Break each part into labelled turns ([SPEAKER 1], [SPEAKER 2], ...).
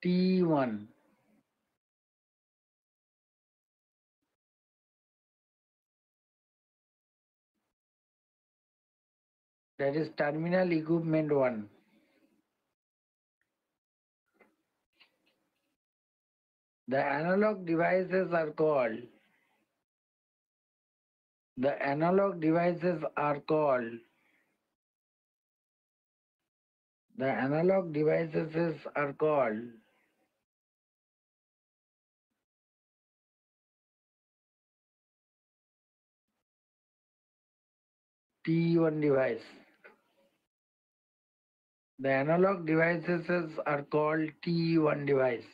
[SPEAKER 1] T1. That is terminal equipment 1. The analog devices are called the analog devices are called the analog devices are called T1 device. The analog devices are called T1 device.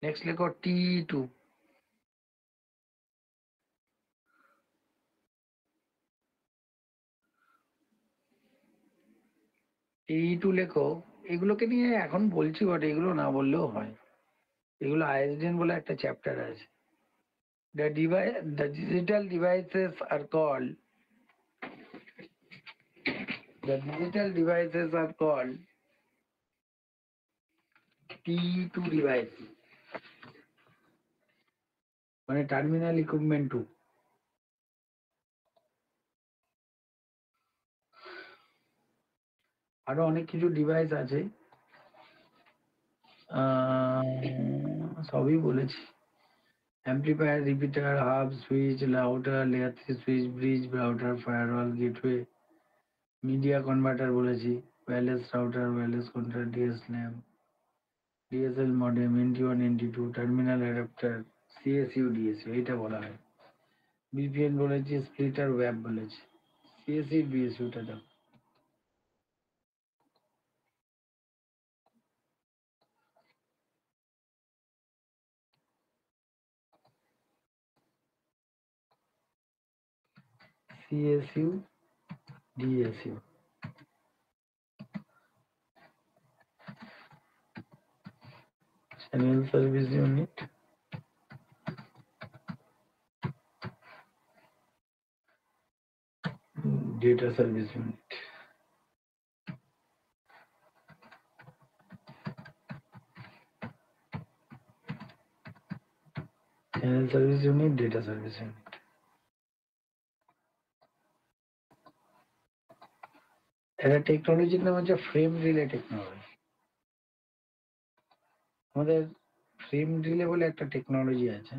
[SPEAKER 1] Next लिखो T2. T2 লেখো, এগুলোকে নিয়ে এখন বলছি বটে, এগুলো না বললেও হয়। এগুলো আইএসডিএন বলে একটা চ্যাপ্টার আছে। The digital devices are called T2 device, মানে টার্মিনাল ইকুইপমেন্ট 2। আরো অনেক কিছু ডিভাইস আছে, সবই বলেছি। Amplifier, repeater, hub, switch, router, layer 3 switch, bridge, router, firewall, gateway, media converter বলেছি, wireless router, wireless controller, DSLM, DSL modem, NT1 NT2, terminal adapter, CSU DSU এটা বলা হয়। বিপিএন বলেছি, স্প্লিটার ওয়্যাব বলেছি। CSU BSUটা দাও। CSU DSU channel service unit, data service unit। channel service unit, data service unit। এটা টেকনোলজির নাম হচ্ছে ফ্রেম রিলে টেকনোলজি। আমাদের ফ্রেম রিলে বলে একটা টেকনোলজি আছে।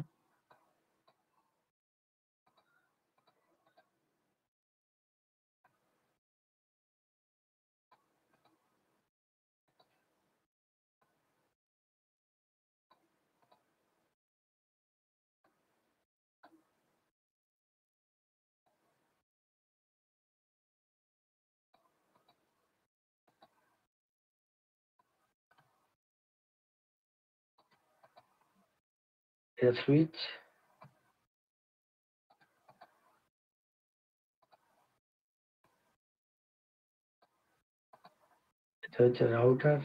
[SPEAKER 1] এটা সুইচ, এটা হচ্ছে রাউটার,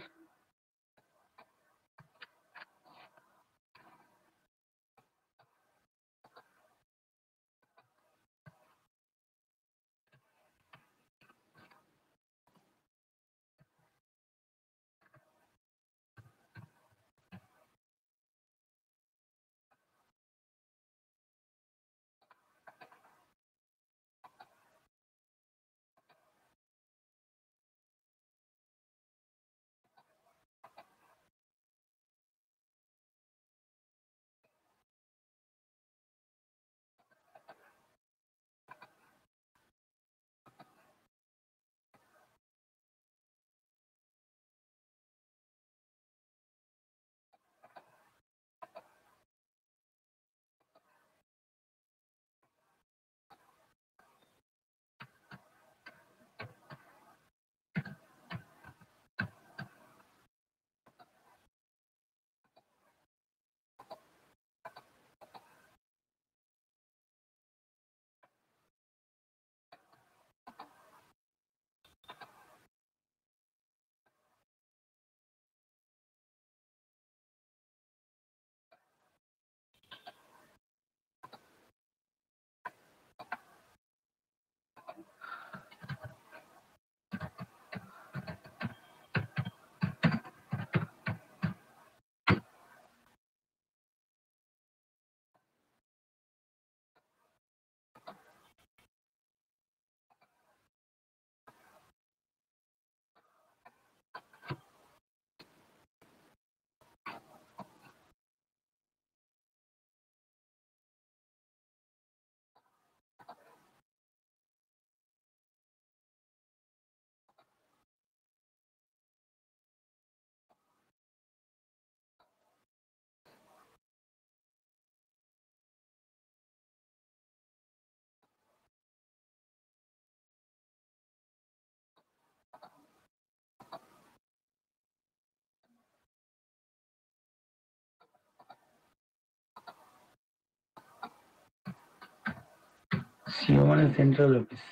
[SPEAKER 1] সিও মানে সেন্ট্রাল অফিস।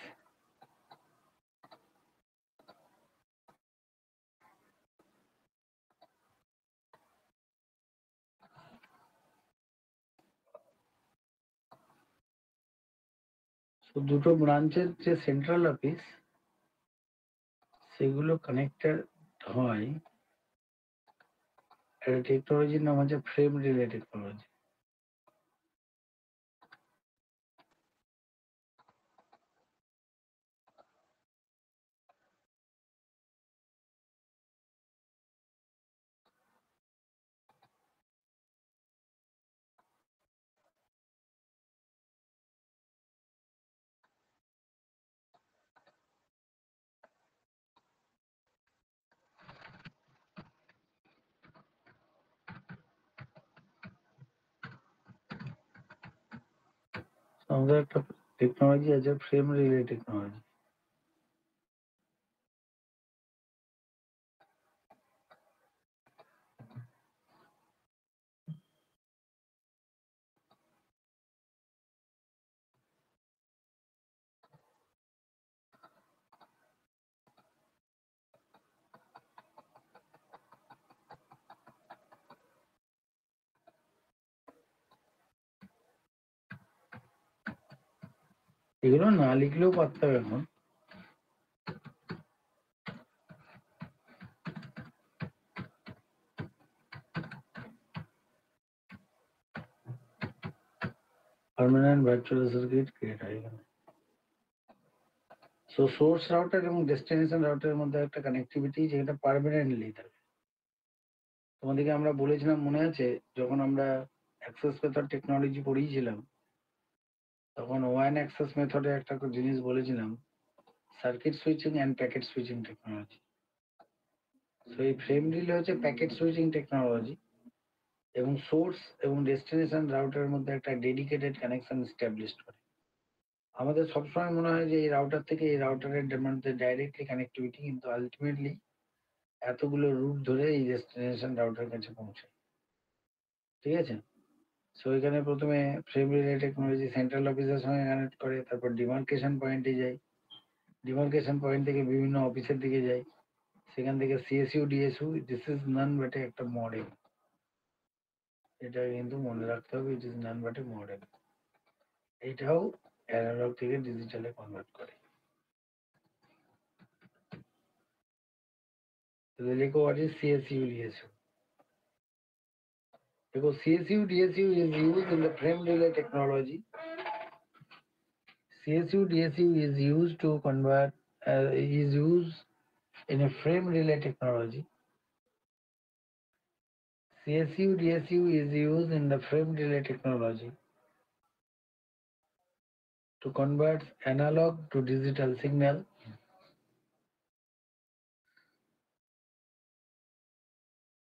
[SPEAKER 1] দুটো ব্রাঞ্চের যে সেন্ট্রাল অফিস সেগুলো কানেক্টেড হয়, একটা টেকনোলজির নাম হচ্ছে ফ্রেম রিলে টেকনোলজি। আমাদের একটা টেকনোলজি আছে ফ্রেম রিলে টেকনোলজি। এগুলো না লিখলেও পারতাম এখন। পার্মানেন্ট ভার্চুয়াল সার্কিট ক্রিয়েট হয় এখানে। সো সোর্স রাউটার এবং ডেস্টিনেশন রাউটারের মধ্যে একটা কানেক্টিভিটি যেটা পার্মানেন্টলি থাকে। তোমাদেরকে আমরা বলেছিলাম মনে আছে, যখন আমরা অ্যাক্সেস মেথড টেকনোলজি পড়িয়েছিলাম তখন ওয়ান অ্যাক্সেস মেথডে একটা জিনিস বলেছিলাম, circuit switching and packet switching technology. তো এই ফ্রেম রিলে হচ্ছে প্যাকেট সুইচিং টেকনোলজি এবং সোর্স এবং ডেস্টিনেশন রাউটারের মধ্যে একটা ডেডিকেটেড কানেকশন এস্টাবলিশ করে। আমাদের সবসময় মনে হয় যে এই রাউটার থেকে এই রাউটারের মধ্যে ডাইরেক্টলি কানেক্টিভিটি, কিন্তু আলটিমেটলি এতগুলো রুট ধরে এই ডেস্টিনেশন রাউটার কাছে পৌঁছায়। ঠিক আছে? সো এখানে প্রথমে ফ্রেম রিলে টেকনোলজি সেন্ট্রাল অফিসের সঙ্গে কানেক্ট করে, তারপর ডিমার্কেশন পয়েন্টে যায়, ডিমার্কেশন পয়েন্ট থেকে বিভিন্ন অফিসের দিকে যায়, সেখান থেকে CSU DSU, this is none but একটা মডেল। এটা কিন্তু মনে রাখতে হবে, it is none but A model. এটাও অ্যানালগ থেকে ডিজিটালে কনভার্ট করে। তাহলে লেখো হোয়াট ইজ সিএসইউ ডিএসইউ। দেখো CSU DSU is used in the frame relay technology. CSU DSU is used to convert is used in a frame relay technology. CSU DSU is used in the frame relay technology to convert analog to digital signal,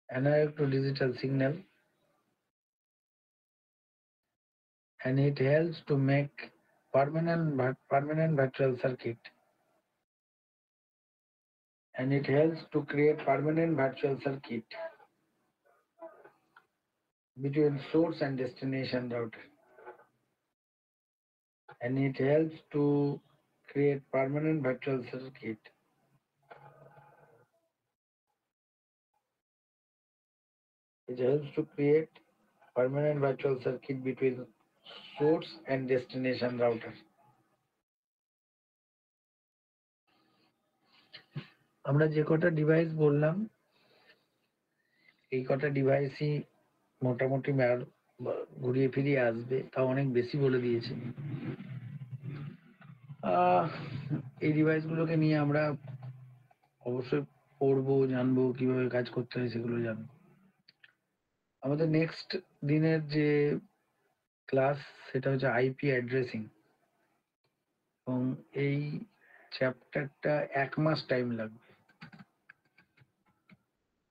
[SPEAKER 1] analog to digital signal, and it helps to make permanent virtual circuit, and it helps to create permanent virtual circuit between source and destination router, and it helps to create permanent virtual circuit. It helps to create permanent virtual circuit between source and destination router. আমরা যে কটা device বললাম এই কটা ডিভাইসই মোটামুটি ঘুরিয়ে ফিরিয়ে আসবে, তাও অনেক বেশি বলে দিয়েছে। এই ডিভাইসগুলোকে নিয়ে আমরা অবশ্যই পড়বো, জানবো কিভাবে কাজ করতে হয়, সেগুলো জানবো। আমাদের নেক্সট দিনের যে ক্লাস সেটা হচ্ছে আইপি অ্যাড্রেসিং, এবং এই চ্যাপ্টারটা 1 মাস টাইম লাগবে।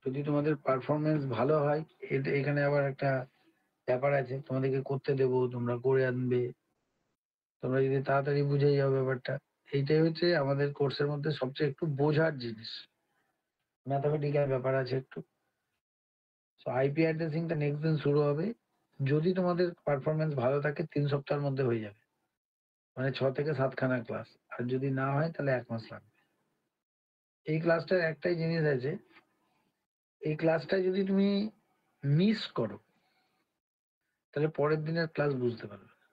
[SPEAKER 1] যদি তোমাদের পারফরমেন্স ভালো হয়, এখানে আবার একটা ব্যাপার আছে, তোমাদেরকে করতে দেবো, তোমরা করে আনবে। তোমরা যদি তাড়াতাড়ি বুঝে যাও ব্যাপারটা, এইটাই হচ্ছে আমাদের কোর্সের মধ্যে সবচেয়ে একটু বোঝার জিনিস, ম্যাথামেটিক্যাল ব্যাপার আছে একটু। সো আইপি অ্যাড্রেসিংটা নেক্সট দিন শুরু হবে। যদি তোমাদের পারফরমেন্স ভালো থাকে 3 সপ্তাহের মধ্যে হয়ে যাবে। মানে 6 থেকে 7 খানা ক্লাস, আর যদি না হয় তাহলে 1 মাস লাগবে। এই ক্লাসটার একটাই জিনিস আছে, এই ক্লাসটা যদি তুমি মিস করো তাহলে পরের দিনের ক্লাস বুঝতে পারবে না।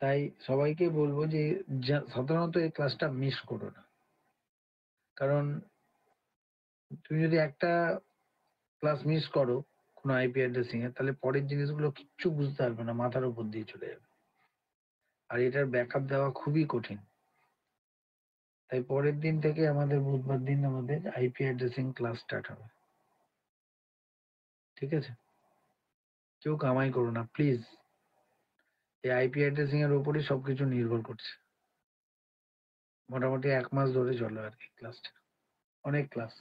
[SPEAKER 1] তাই সবাইকে বলবো যে সাধারণত এই ক্লাসটা মিস করো না, কারণ তুমি যদি একটা ক্লাস মিস করো কোনো আইপি অ্যাড্রেসিং এ, তাহলে পরের জিনিসগুলো কিচ্ছু বুঝতে পারবে না, মাথার উপর দিয়ে চলে যাবে, আর এটার ব্যাকআপ দেওয়া খুবই কঠিন। তাই পরের দিন থেকে আমাদের বুধবার দিন আমাদের আইপি অ্যাড্রেসিং ক্লাস স্টার্ট হবে, ঠিক আছে? কেউ কামাই করো না প্লিজ, এই আইপি অ্যাড্রেসিং এর উপরই সবকিছু নির্ভর করছে। মোটামুটি 1 মাস ধরে চলে আর কি ক্লাসটা, অনেক ক্লাস,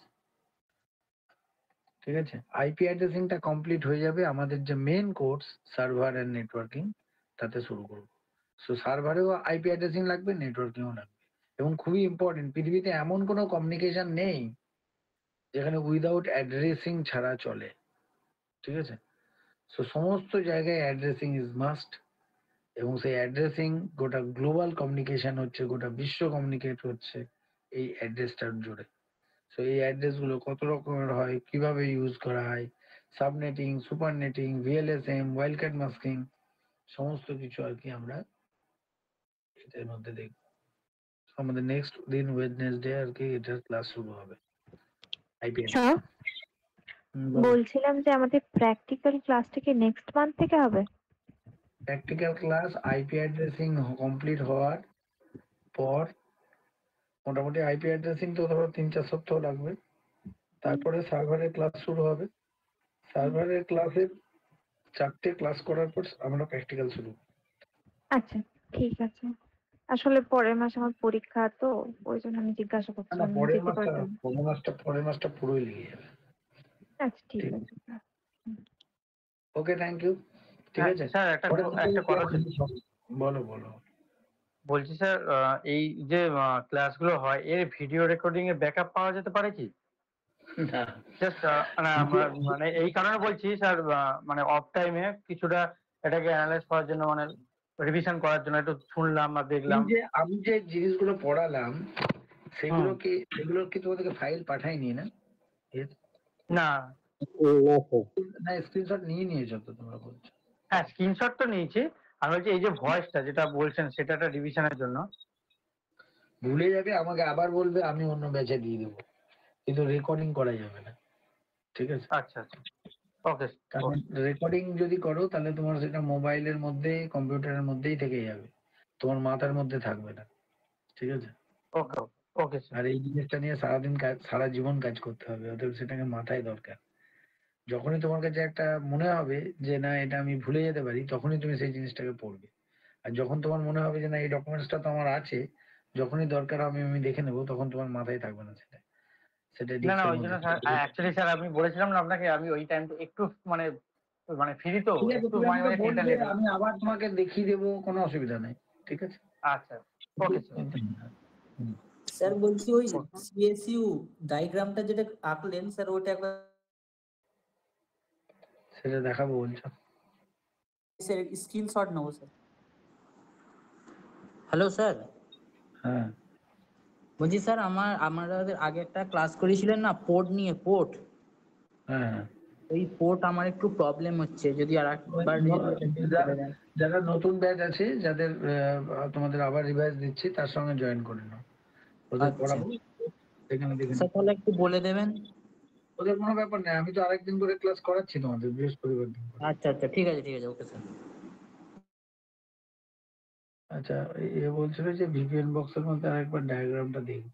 [SPEAKER 1] ঠিক আছে? আইপি অ্যাড্রেসিংটা কমপ্লিট হয়ে যাবে, আমাদের যে main course server and networking তাতে শুরু করব। সো সার্ভারেও আইপি অ্যাড্রেসিং লাগবে, নেটওয়ার্কিংও লাগবে, এবং খুবই ইম্পর্টেন্ট, পৃথিবীতে এমন কোনো কমিউনিকেশন নেই যেখানে উইদাউট অ্যাড্রেসিং ছাড়া চলে, ঠিক আছে? সো সমস্ত জায়গায় অ্যাড্রেসিং ইজ মাস্ট, এবং সেই অ্যাড্রেসিং গোটা গ্লোবাল কমিউনিকেশন হচ্ছে, গোটা বিশ্ব কমিউনিকেট হচ্ছে এই অ্যাড্রেসটার জুড়ে। সো এই অ্যাড্রেস গুলো কত রকমের হয়, কিভাবে ইউজ করা হয়, সাবনেটিং, সুপারনেটিং, ভিএলএসএম, ওয়াইল্ডকার্ড মাস্কিং, সমস্ত কিছু আর কি আমরা এটার মধ্যে দেখব। আমাদের নেক্সট দিন ওয়েডনেসডে আর কি এটার ক্লাস শুরু হবে আইপিএল।
[SPEAKER 2] স্যার বলছিলাম যে আমাদের প্র্যাকটিক্যাল ক্লাসটা কি নেক্সট মান্থ থেকে হবে?
[SPEAKER 1] Practical class IP addressing complete হওয়ার পর, মোটামুটি আইপি অ্যাড্রেসিং তো ধরো 3-4 সপ্তাহ লাগবে, তারপরে সার্ভারের ক্লাস শুরু হবে। সার্ভারের ক্লাসের 4টে ক্লাস করার পর আমরা প্র্যাকটিক্যাল শুরু।
[SPEAKER 2] আচ্ছা ঠিক আছে, আসলে পরের মাসে আমার পরীক্ষা, তো ওই জন্য আমি জিজ্ঞাসা
[SPEAKER 1] না
[SPEAKER 2] করছিলাম
[SPEAKER 1] পরের
[SPEAKER 2] যেতে
[SPEAKER 1] মাসটা,
[SPEAKER 2] পারতাম।
[SPEAKER 1] পরের মাসটা পুরোই লেগে যাবে।
[SPEAKER 2] আচ্ছা ঠিক
[SPEAKER 1] ঠিক
[SPEAKER 2] আছে।
[SPEAKER 1] ওকে, থ্যাংক ইউ। ঠিক
[SPEAKER 3] হ্যাঁ
[SPEAKER 1] আছে
[SPEAKER 3] স্যার, একটা কথা ছিল।
[SPEAKER 1] বলো বলো।
[SPEAKER 3] বলছি স্যার, এই যে ক্লাসগুলো হয় এর ভিডিও রেকর্ডিং এর ব্যাকআপ পাওয়া যেতে পারে কি?
[SPEAKER 1] না,
[SPEAKER 3] জাস্ট মানে এই কারণে বলছি স্যার, মানে অফ টাইমে কিছুটা এটাকে অ্যানালাইজ করার জন্য, মানে রিভিশন করার জন্য একটু শুনলাম আর দেখলাম।
[SPEAKER 1] আমি যে জিনিসগুলো পড়ালাম সেগুলো কি তোমাদেরকে ফাইল পাঠাইনি না?
[SPEAKER 3] না
[SPEAKER 1] না, স্ক্রিনশট নিয়ে নিয়েছো তো তোমরা বলছো?
[SPEAKER 3] হ্যাঁ, স্ক্রিনশট তো নিয়েছি। আমি বলছি এই যে ভয়েসটা যেটা বলছেন সেটা একটা রিভিশনের জন্য।
[SPEAKER 1] ভুলে যাবে, আমাকে আবার বলবে, আমি অন্য ব্যাচে দিয়ে দেবো, কিন্তু রেকর্ডিং করা যাবে না, ঠিক আছে?
[SPEAKER 3] আচ্ছা আচ্ছা, ওকে।
[SPEAKER 1] কারণ রেকর্ডিং যদি করো তাহলে তোমার সেটা মোবাইলের মধ্যে, কম্পিউটারের মধ্যেই থেকে যাবে, তোমার মাথার মধ্যে থাকবে না, ঠিক আছে?
[SPEAKER 3] ওকে ওকে স্যার।
[SPEAKER 1] আর এই জিনিসটা নিয়ে সারাদিন কাজ, সারা জীবন কাজ করতে হবে, অতএব সেটাকে মাথায় দরকার। যখনই তোমার কাছে একটা মনে হবে যে না এটা আমি ভুলে যেতে পারি, তখনই তুমি সেই জিনিসটাকে পড়বে। আর যখন তোমার মনে হবে যে না এই ডকুমেন্টসটা তো আমার আছে, যখনই দরকার আমি আমি দেখে নেবো, তখন তোমার মাথায় থাকবে না সেটা, সেটা
[SPEAKER 3] না না,
[SPEAKER 1] ডিস্কের
[SPEAKER 3] ওই জন্য
[SPEAKER 1] মধ্যে।
[SPEAKER 3] স্যার, অ্যাকচুয়ালি স্যার আমি বলেছিলাম না আপনাকে, আমি ওই টাইমটা একটু মানে মানে ফ্রি তো,
[SPEAKER 1] ঠিক আছে,
[SPEAKER 3] একটু
[SPEAKER 1] তুমি
[SPEAKER 3] মাঝে
[SPEAKER 1] আমাকে
[SPEAKER 3] মাঝে ফোনটা
[SPEAKER 1] বলবে,
[SPEAKER 3] লেট।
[SPEAKER 1] আমি আবার তোমাকে দেখিয়ে দেবো, কোনো অসুবিধা নেই, ঠিক আছে?
[SPEAKER 3] আচ্ছা, ওকে স্যার।
[SPEAKER 4] স্যার বলছি ওই সিএসইউ ডায়াগ্রামটা যেটা আঁকলেন স্যার, ওটা একবার
[SPEAKER 1] সেটা দেখাবো বলছো?
[SPEAKER 4] স্যার স্ক্রিনশট নেবো স্যার। হ্যালো স্যার,
[SPEAKER 1] হ্যাঁ
[SPEAKER 4] বলছি স্যার আমাদের আগে একটা ক্লাস করেছিলেন না পোর্ট নিয়ে, পোর্ট,
[SPEAKER 1] হ্যাঁ হ্যাঁ।
[SPEAKER 4] ওই পোর্ট আমার একটু প্রবলেম হচ্ছে, যদি আর একবার
[SPEAKER 1] যারা নতুন ব্যাচ আছে, যাদের তোমাদের আবার রিভাইজ দিচ্ছি, তার সঙ্গে জয়েন করে নাও, ওদের
[SPEAKER 4] আচ্ছা
[SPEAKER 1] পড়াবো, সেখানে দেখে
[SPEAKER 4] স্যার, তাহলে একটু বলে দেবেন।
[SPEAKER 1] ওদের কোনো ব্যাপার নেই, আমি তো আরেকদিন করে ক্লাস করাচ্ছি তোমাদের, বৃহস্পতিবার দিন করে।
[SPEAKER 4] আচ্ছা আচ্ছা ঠিক আছে ওকে স্যার।
[SPEAKER 1] আচ্ছা, এ বলছিল যে ভিপিএন বক্সের মধ্যে আরেকবার ডায়াগ্রামটা দেখব।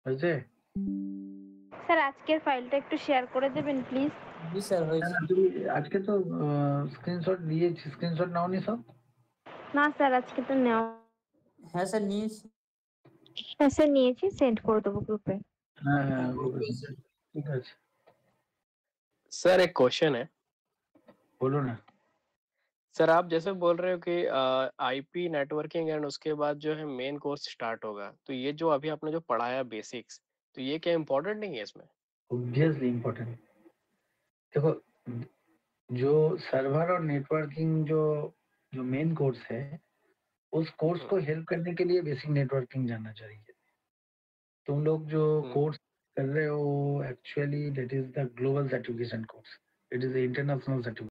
[SPEAKER 1] হয়েছে?
[SPEAKER 2] স্যার আজকের ফাইলটা একটু শেয়ার করে দেবেন প্লিজ।
[SPEAKER 4] জি স্যার হয়েছে।
[SPEAKER 1] তুমি আজকে তো স্ক্রিনশট দিয়েছি, স্ক্রিনশট নাওনি সব?
[SPEAKER 2] না স্যার আজকে তো নেওয়া।
[SPEAKER 4] হ্যাঁ স্যার নিয়েছি।
[SPEAKER 2] হ্যাঁ স্যার নিয়েছি, সেন্ড করে দেবো গ্রুপে।
[SPEAKER 1] হ্যাঁ হ্যাঁ, ঠিক আছে।
[SPEAKER 5] सर एक क्वेश्चन है।
[SPEAKER 1] बोलो ना।
[SPEAKER 5] सर आप जैसे बोल रहे हो कि आईपी नेटवर्किंग एंड उसके बाद जो है मेन कोर्स स्टार्ट होगा, तो ये जो अभी आपने जो पढ़ाया बेसिक्स, तो ये क्या इम्पोर्टेंट नहीं है इसमें?
[SPEAKER 1] Obviously important. देखो, जो सर्वर और नेटवर्किंग जो जो मेन कोर्स है, उस कोर्स को हेल्प करने के लिए बेसिक नेटवर्किंग जानना चाहिए। तुम लोग जो कोर्स कर रहे हो, actually that is the global certification course, it is international certification.